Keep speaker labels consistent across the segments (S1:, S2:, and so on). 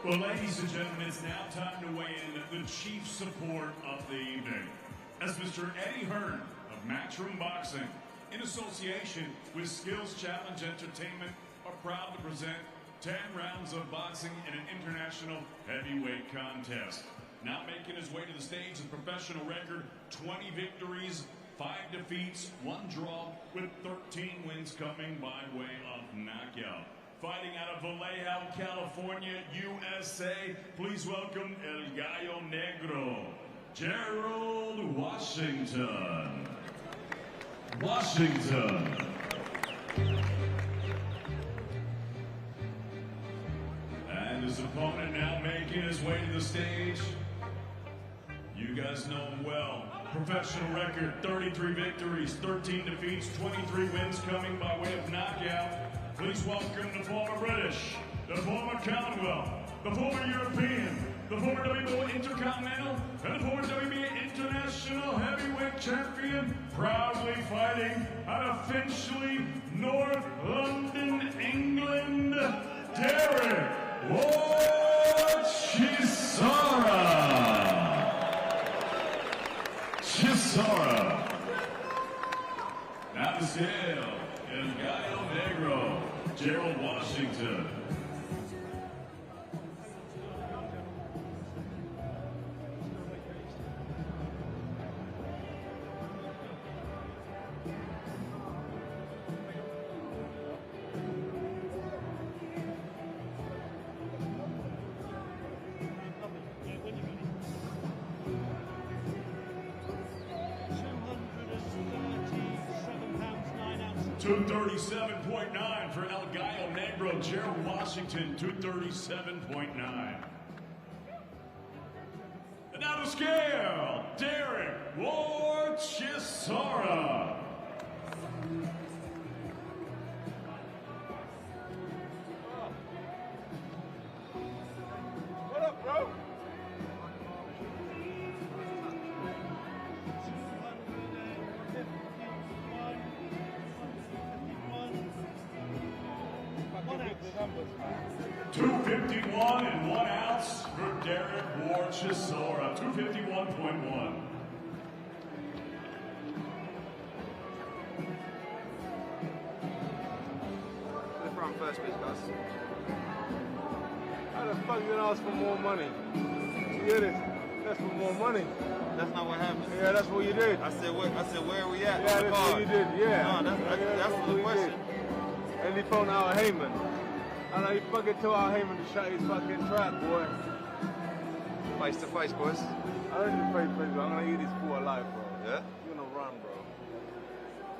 S1: Well, ladies and gentlemen, it's now time to weigh in the chief support of the evening. As Mr. Eddie Hearn of Matchroom Boxing, in association with Skills Challenge Entertainment, are proud to present 10 rounds of boxing in an international heavyweight contest. Now making his way to the stage, his professional record, 20 victories, 5 defeats, 1 draw, with 13 wins coming by way of knockout. Fighting out of Vallejo, California, USA, please welcome El Gallo Negro, Gerald Washington. And his opponent now making his way to the stage. You guys know him well. Professional record, 33 victories, 13 defeats, 23 wins coming by way of knockout. Please welcome the former British, the former Commonwealth, the former European, the former WBO Intercontinental, and the former WBA International Heavyweight Champion, proudly fighting out of Finchley, North London, England, Derek Chisora. Now the scale, El Gallo Negro, Gerald Washington. $237.9 for El Gallo Negro, Gerald Washington, 237.9. And now the scale, Derek Chisora.
S2: What up, bro?
S1: $251 and 1 ounce for Derek Chisora, 251.1.
S2: Let's run first, please, guys. How the fuck you gonna ask for more money? You get it? That's for more money.
S3: That's not what happened.
S2: Yeah, that's what you did.
S3: I said, where are we at?
S2: Yeah, that's what you did. Yeah.
S3: No, that's the question.
S2: And he phoned Al Heyman. I know he fucking told Al Heyman to shut his fucking trap, boy.
S3: Face to face, boys.
S2: I don't need face to face, bro. I'm gonna eat this fool alive, bro.
S3: Yeah?
S2: You're gonna run, bro.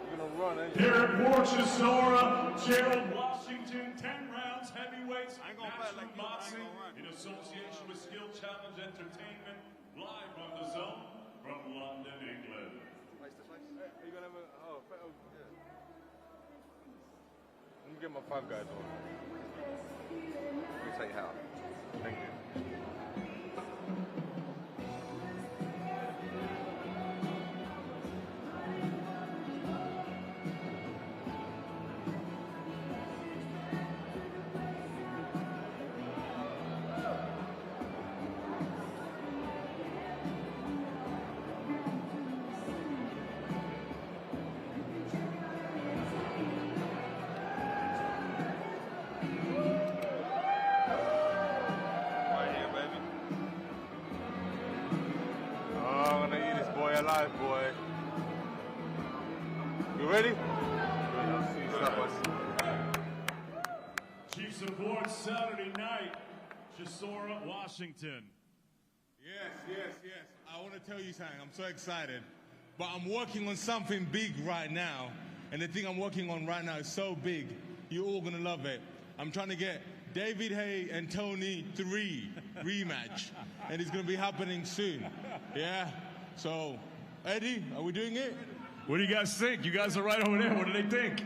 S2: You're gonna run, ain't you?
S1: Derek Chisora, Gerald Washington, 10 rounds, heavyweights, Matchroom Boxing, in association with Skill Challenge Entertainment, live on the zone from London, England.
S3: Face to face?
S2: Hey, are you gonna have a, yeah. Let me get my 5 guys on.
S3: Let me tell you how.
S2: Thank you. Alive, boy. You ready?
S1: Chief support Saturday night, Chisora, Washington.
S4: Yes. I want to tell you something. I'm so excited. But I'm working on something big right now. And the thing I'm working on right now is so big. You're all going to love it. I'm trying to get David Haye and Tony 3 rematch. And it's going to be happening soon. Yeah? So, Eddie, are we doing it?
S1: What do you guys think? You guys are right over there. What do they think?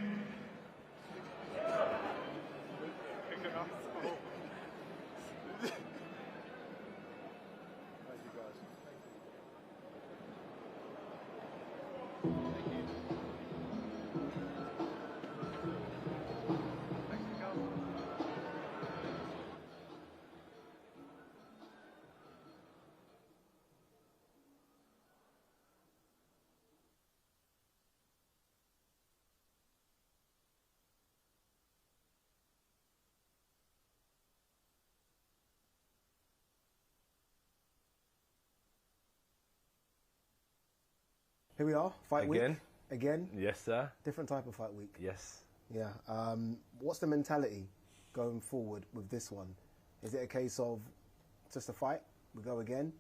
S5: Here we are, fight week. Again?
S6: Yes, sir.
S5: Different type of fight week.
S6: Yes.
S5: Yeah. What's the mentality going forward with this one? Is it a case of just a fight, we go again?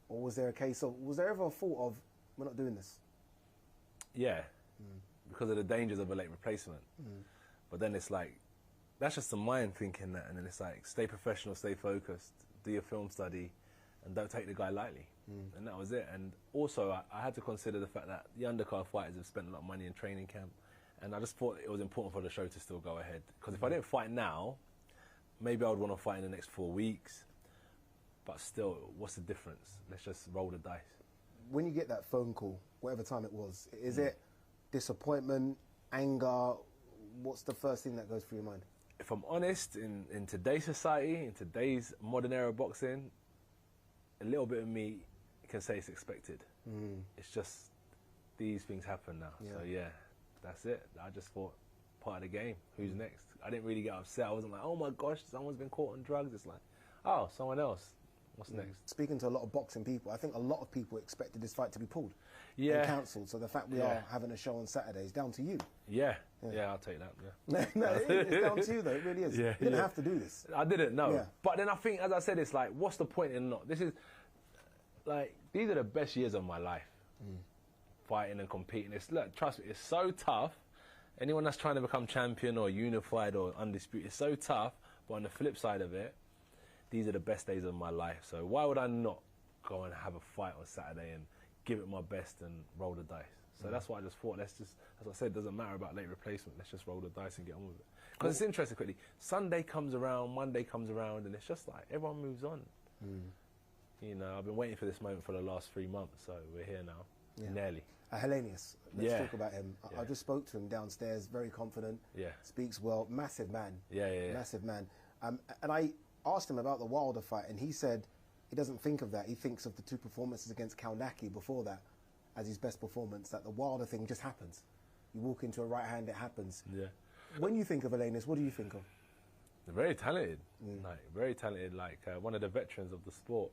S5: Or was there ever a thought of, we're not doing this?
S6: Yeah, because of the dangers of a late replacement. But then it's like, that's just the mind thinking that, and then it's like, stay professional, stay focused, do your film study, and don't take the guy lightly. And that was it. And also, I had to consider the fact that the undercard fighters have spent a lot of money in training camp, and I just thought it was important for the show to still go ahead. Because if I didn't fight now, maybe I would want to fight in the next 4 weeks. But still, what's the difference? Let's just roll the dice.
S5: When you get that phone call, whatever time it was, is it disappointment, anger? What's the first thing that goes through your mind?
S6: If I'm honest, in today's society, in today's modern era boxing, a little bit of me can say it's expected. It's just, these things happen now.
S5: Yeah.
S6: So yeah, that's it. I just thought, part of the game, who's next? I didn't really get upset. I wasn't like, oh my gosh, someone's been caught on drugs. It's like, oh, someone else. What's next?
S5: Speaking to a lot of boxing people, I think a lot of people expected this fight to be pulled
S6: Yeah.
S5: and cancelled. So the fact we are having a show on Saturday is down to you.
S6: Yeah, I'll take that. Yeah.
S5: No, it's down to you though. It really is.
S6: Yeah,
S5: You didn't have to do this.
S6: I didn't know.
S5: Yeah.
S6: But then I think, as I said, it's like, what's the point in not? This is, like, these are the best years of my life. Fighting and competing. Look, trust me, it's so tough. Anyone that's trying to become champion or unified or undisputed, it's so tough. But on the flip side of it, these are the best days of my life. So why would I not go and have a fight on Saturday and give it my best and roll the dice? So that's why I just thought, let's just, as I said, it doesn't matter about late replacement. Let's just roll the dice and get on with it. Because it's interesting quickly. Sunday comes around, Monday comes around, and it's just like everyone moves on. You know, I've been waiting for this moment for the last 3 months, so we're here now, nearly.
S5: Helenius, let's talk about him. I just spoke to him downstairs, very confident, speaks well, massive man, massive man. And I asked him about the Wilder fight, and he said he doesn't think of that. He thinks of the 2 performances against Kaunaki before that as his best performance, that the Wilder thing just happens. You walk into a right hand, it happens.
S6: Yeah.
S5: When you think of Helenius, what do you think of?
S6: They're very talented, like very talented, like one of the veterans of the sport,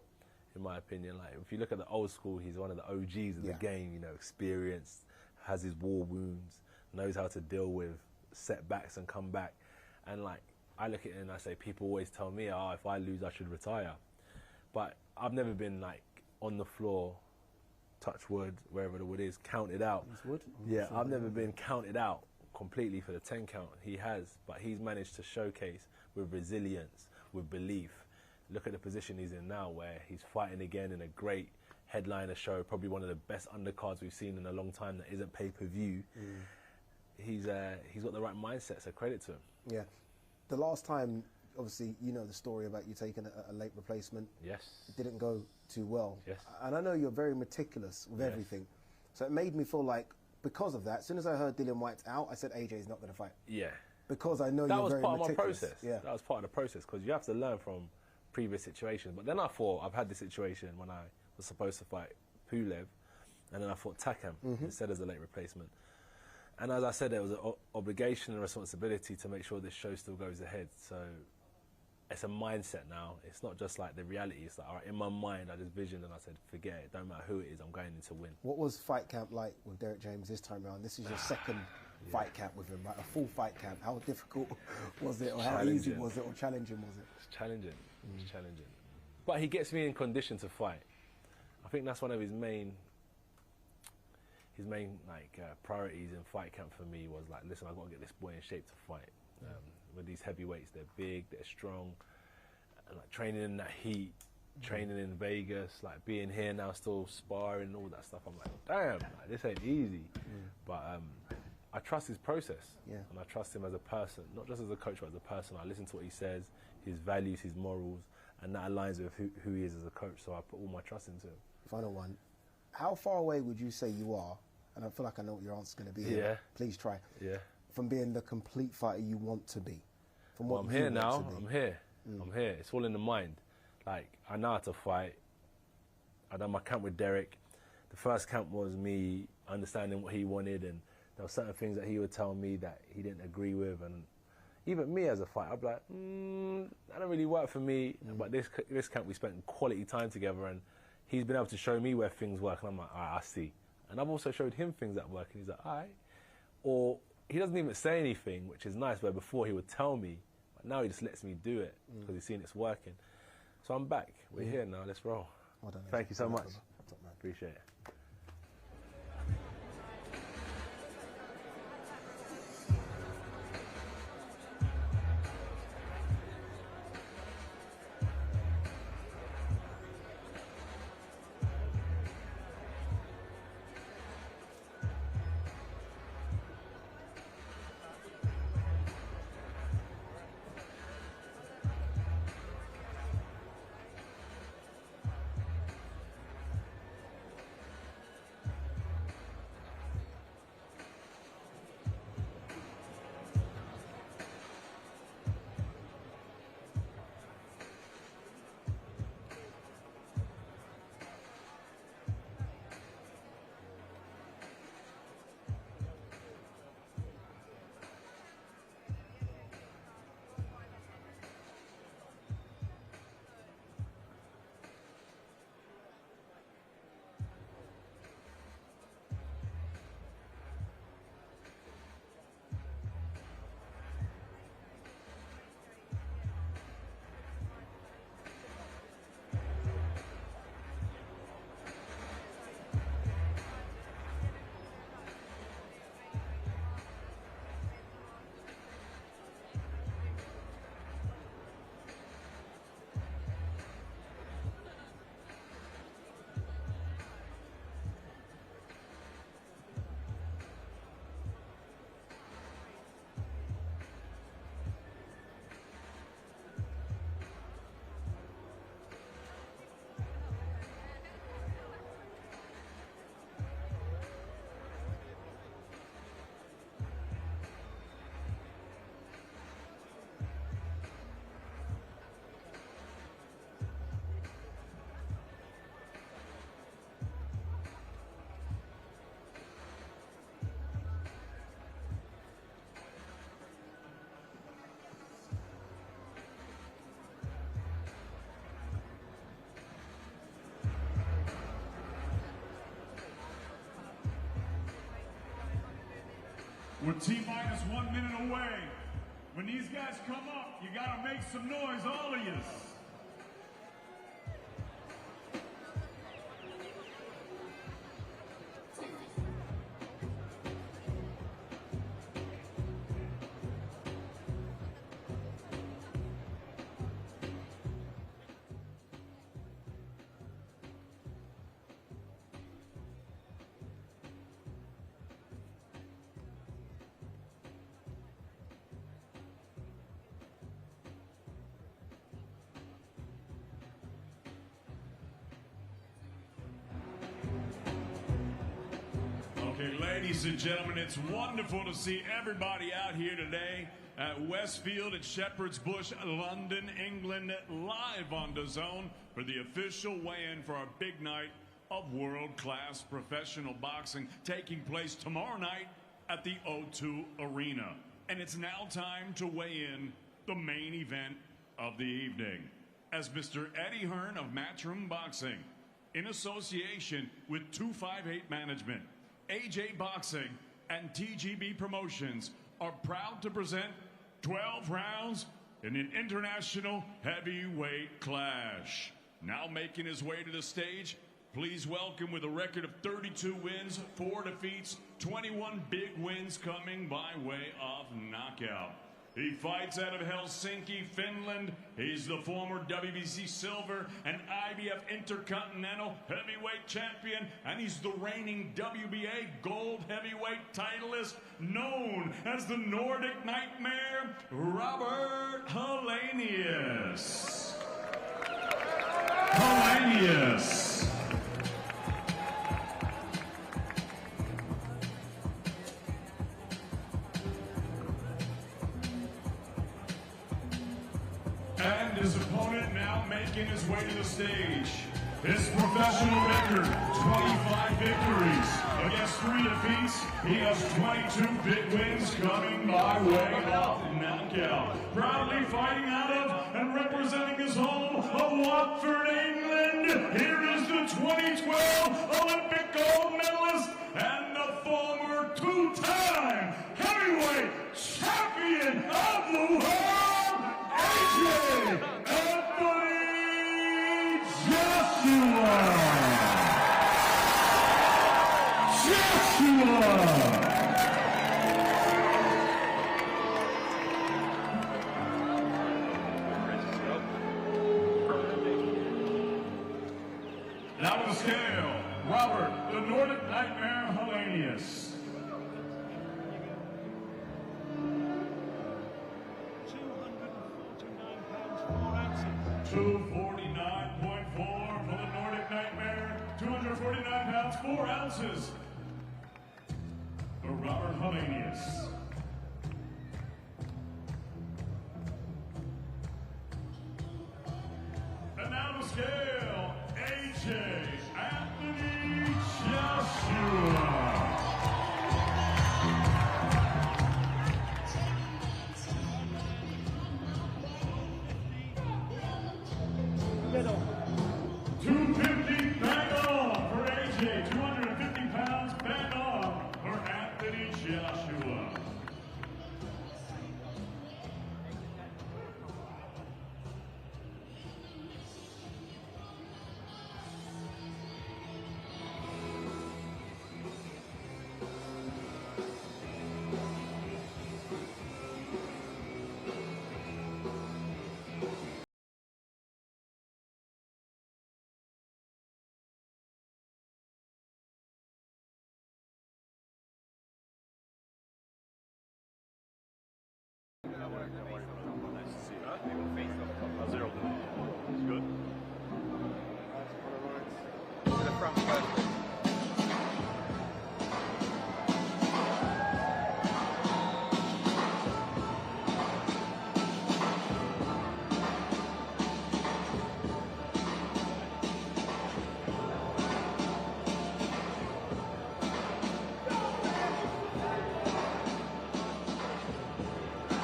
S6: in my opinion. Like if you look at the old school, he's one of the OGs of the game. You know, experienced, has his war wounds, knows how to deal with setbacks and come back. And like I look at it and I say, people always tell me, oh, if I lose, I should retire. But I've never been like on the floor, touch wood, wherever the wood is, counted out.
S5: It's wood?
S6: Yeah, I've never been counted out completely for the 10 count. He has, but he's managed to showcase with resilience, with belief. Look at the position he's in now, where he's fighting again in a great headliner show, probably one of the best undercards we've seen in a long time that isn't pay-per-view. He's got the right mindset, so credit to him.
S5: Yeah. The last time, obviously, you know the story about you taking a late replacement.
S6: Yes.
S5: It didn't go too well.
S6: Yes.
S5: And I know you're very meticulous with everything. So it made me feel like, because of that, as soon as I heard Dillian Whyte's out, I said, AJ's not going to fight.
S6: Yeah.
S5: Because I know
S6: that
S5: you're
S6: was
S5: very
S6: part of my
S5: meticulous.
S6: process.
S5: Yeah.
S6: That was part of the process, because you have to learn from previous situations. But then I thought, I've had this situation when I was supposed to fight Pulev, and then I fought Takam instead as a late replacement. And as I said, there was an obligation and responsibility to make sure this show still goes ahead. So it's a mindset now. It's not just like the reality. It's like, all right, in my mind, I just visioned and I said, forget it. Don't matter who it is, I'm going in to win.
S5: What was fight camp like with Derek James this time around? This is your second fight camp with him, right? A full fight camp. How difficult was it, or how easy was it, or challenging was it?
S6: It's challenging. It's challenging. But he gets me in condition to fight. I think that's one of his main priorities in fight camp for me was like, listen, I've got to get this boy in shape to fight. With these heavyweights, they're big, they're strong, and like training in that heat, training in Vegas, like being here now, still sparring and all that stuff. I'm like, damn, like, this ain't easy. But I trust his process, and I trust him as a person, not just as a coach, but as a person. I listen to what he says, his values, his morals, and that aligns with who he is as a coach. So I put all my trust into him.
S5: Final one. How far away would you say you are? And I feel like I know what your answer's going to be here.
S6: Yeah.
S5: Please try.
S6: Yeah.
S5: From being the complete fighter you want to be. From
S6: Well,
S5: what
S6: I'm
S5: you
S6: here
S5: want
S6: now.
S5: to be.
S6: I'm here. I'm here. It's all in the mind. Like, I know how to fight. I done my camp with Derek. The first camp was me understanding what he wanted, and there were certain things that he would tell me that he didn't agree with, and even me as a fighter, I'd be like, that don't really work for me. But this camp, we spent quality time together, and he's been able to show me where things work, and I'm like, all right, I see. And I've also showed him things that work, and he's like, all right. Or he doesn't even say anything, which is nice, where before he would tell me, but now he just lets me do it because he's seen it's working. So I'm back. We're here now. Let's roll.
S5: Well done,
S6: Thank you so much.
S5: Top man.
S6: Appreciate it.
S1: We're T-minus 1 minute away. When these guys come up, you gotta make some noise, all of you. Okay, ladies and gentlemen, it's wonderful to see everybody out here today at Westfield at Shepherd's Bush, London, England, live on DAZN for the official weigh-in for our big night of world-class professional boxing taking place tomorrow night at the O2 Arena. And it's now time to weigh in the main event of the evening, as Mr. Eddie Hearn of Matchroom Boxing, in association with 258 Management, AJ Boxing, and TGB Promotions, are proud to present 12 rounds in an international heavyweight clash. Now making his way to the stage, please welcome, with a record of 32 wins, 4 defeats, 21 big wins coming by way of knockout. He fights out of Helsinki, Finland. He's the former WBC Silver and IBF Intercontinental Heavyweight Champion, and he's the reigning WBA Gold Heavyweight titleist, known as the Nordic Nightmare, Robert Helenius. Helenius. And his opponent now making his way to the stage. His professional record, 25 victories, against 3 defeats, he has 22 big wins coming by way of knockout. Proudly fighting out of and representing his home of Watford, England, here is the 2012 Olympic gold medalist and the former 2-time heavyweight champion of the world, AJ Joshua! Now to the scale, Robert, the Nordic Nightmare Helenius. 249.4 for the Nordic Nightmare. 249 pounds, 4 ounces. For Robert Helenius. And now to scale, AJ Anthony Joshua. Middle. 250 bang on for AJ. 250 pounds bang on for Anthony Joshua.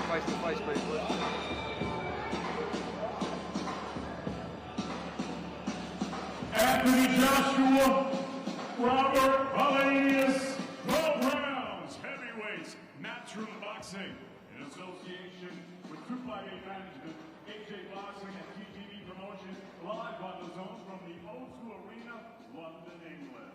S3: Face to face, please.
S1: Anthony Joshua, Robert Helenius, 12 rounds, heavyweights, Matchroom Boxing, in association with 258 Management, AJ Boxing, and TTV Promotions, live on the zone from the O2 Arena, London, England.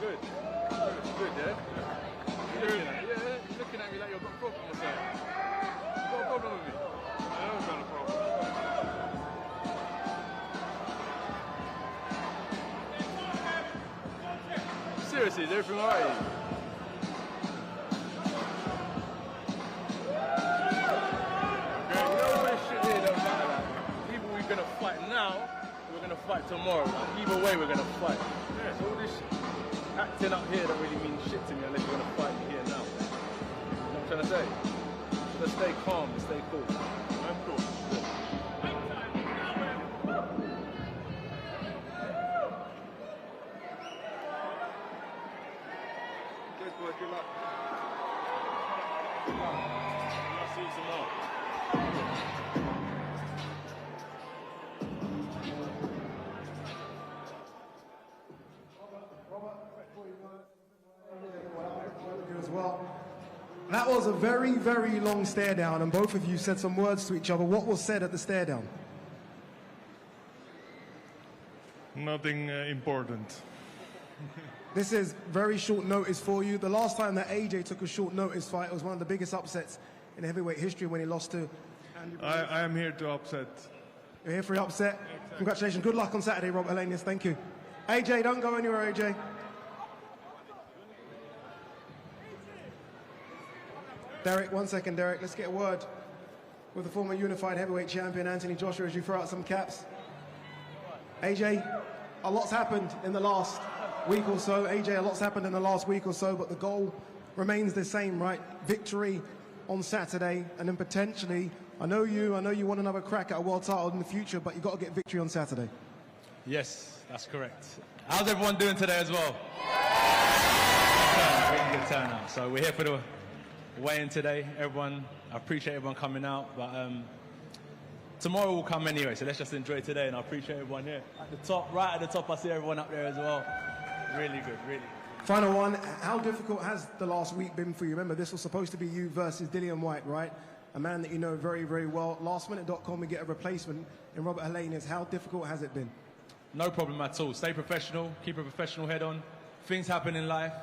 S3: Good. Good, yeah? You're looking at me like you've got a problem or something. You've got a problem with me? I know I've got a problem. Seriously, is everything alright? Okay, you know this shit here don't matter. Like, people we're gonna fight now, we're gonna fight tomorrow. Like, either way, we're gonna fight. Yeah, so all this shit. Acting up here don't really mean shit to me unless you're gonna fight me here now. You know what I'm trying to say? Let's stay calm, let's stay cool. I'm cool. Cheers, boys, good luck. I'll see you tomorrow.
S7: As well. That was a very, very long stare down, and both of you said some words to each other. What was said at the stare down?
S4: Nothing important.
S7: This is very short notice for you. The last time that AJ took a short notice fight, it was one of the biggest upsets in heavyweight history when he lost to Andy.
S4: I am here to upset.
S7: You're here for the upset. Exactly. Congratulations. Good luck on Saturday, Robert Helenius. Thank you. AJ, don't go anywhere, AJ. Derek, 1 second, Derek. Let's get a word with the former unified heavyweight champion, Anthony Joshua, as you throw out some caps. AJ, a lot's happened in the last week or so. AJ, a lot's happened in the last week or so, but the goal remains the same, right? Victory on Saturday, and then potentially, I know you want another crack at a world title in the future, but you've got to get victory on Saturday.
S8: Yes, that's correct. How's everyone doing today as well? Really good turnout. So we're here for the weigh-in today. Everyone, I appreciate everyone coming out, but tomorrow will come anyway, so let's just enjoy today, and I appreciate everyone here. At the top, right at the top, I see everyone up there as well. Really good, really.
S7: Final one, how difficult has the last week been for you? Remember, this was supposed to be you versus Dillian Whyte, right? A man that you know very, very well. Lastminute.com, we get a replacement in Robert Helenius. How difficult has it been?
S8: No problem at all. Stay professional, keep a professional head on. Things happen in life.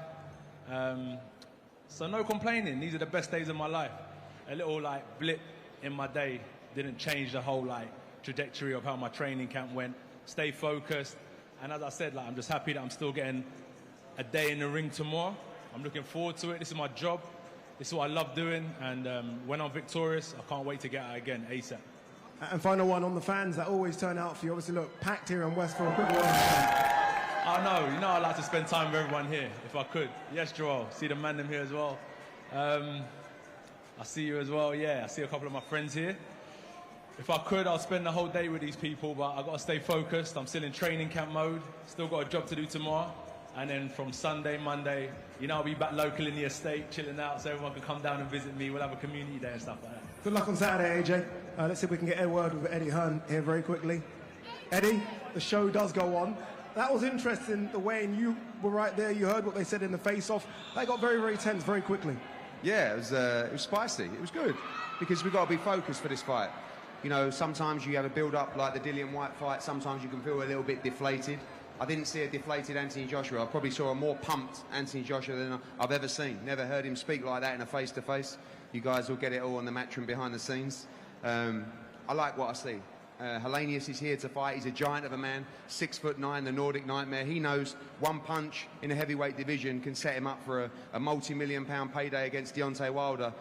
S8: So no complaining. These are the best days of my life. A little blip in my day didn't change the whole trajectory of how my training camp went. Stay focused. And as I said, I'm just happy that I'm still getting a day in the ring tomorrow. I'm looking forward to it. This is my job. This is what I love doing. And when I'm victorious, I can't wait to get out again ASAP.
S7: And final one on the fans that always turn out for you. Obviously, look, packed here in Westfield.
S8: I know. I'd like to spend time with everyone here, if I could. Yes, Joel. See the man them here as well. I see you as well. Yeah, I see a couple of my friends here. If I could, I'll spend the whole day with these people, but I've got to stay focused. I'm still in training camp mode. Still got a job to do tomorrow. And then from Sunday, Monday, I'll be back local in the estate, chilling out, so everyone can come down and visit me. We'll have a community day and stuff like that.
S7: Good luck on Saturday, AJ. Let's see if we can get a word with Eddie Hearn here very quickly. Eddie, the show does go on. That was interesting, the way, and you were right there. You heard what they said in the face-off. They got very, very tense very quickly.
S9: Yeah, it was spicy. It was good, because we've got to be focused for this fight. Sometimes you have a build-up like the Dillian Whyte fight. Sometimes you can feel a little bit deflated. I didn't see a deflated Anthony Joshua. I probably saw a more pumped Anthony Joshua than I've ever seen. Never heard him speak like that in a face-to-face. You guys will get it all on the Matchroom behind the scenes. I like what I see. Helenius is here to fight. He's a giant of a man, 6'9", the Nordic Nightmare. He knows one punch in a heavyweight division can set him up for a multi-million-pound payday against Deontay Wilder.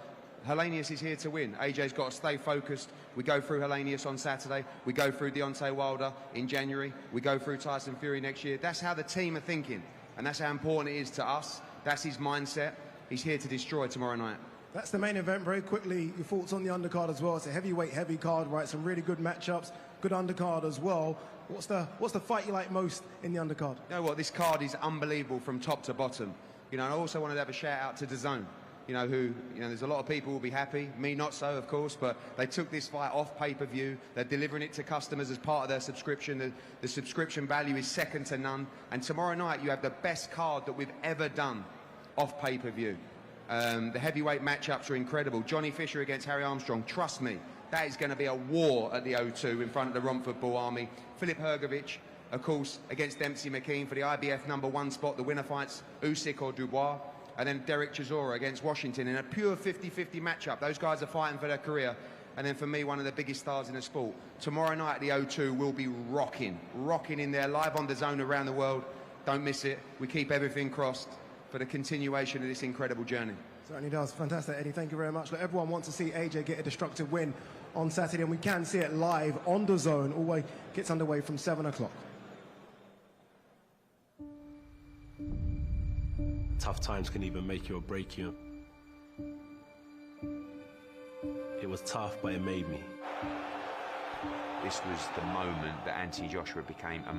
S9: Helenius is here to win. AJ's got to stay focused. We go through Helenius on Saturday. We go through Deontay Wilder in January. We go through Tyson Fury next year. That's how the team are thinking, and that's how important it is to us. That's his mindset. He's here to destroy tomorrow night.
S7: That's the main event. Very quickly, your thoughts on the undercard as well. It's a heavyweight, heavy card, right? Some really good matchups, good undercard as well. What's the fight you like most in the undercard?
S9: You know what? This card is unbelievable from top to bottom. I also wanted to have a shout out to DAZN. There's a lot of people who will be happy, me not so, of course, but they took this fight off pay-per-view. They're delivering it to customers as part of their subscription. The subscription value is second to none. And tomorrow night, you have the best card that we've ever done off pay-per-view. The heavyweight matchups are incredible. Johnny Fisher against Harry Armstrong, trust me, that is going to be a war at the O2 in front of the Romford Bull Army. Filip Hrgovic, of course, against Dempsey McKean for the IBF #1 spot. The winner fights Usyk or Dubois. And then Derek Chisora against Washington in a pure 50-50 matchup. Those guys are fighting for their career. And then for me, one of the biggest stars in the sport. Tomorrow night at the O2, we'll be rocking in there, live on DAZN around the world. Don't miss it. We keep everything crossed for the continuation of this incredible journey.
S7: Certainly does. Fantastic, Eddie. Thank you very much. Look, everyone wants to see AJ get a destructive win on Saturday, and we can see it live on DAZN. All the way gets underway from 7 o'clock.
S10: Tough times can even make you or break you. It was tough, but it made me.
S11: This was the moment that Anthony Joshua became a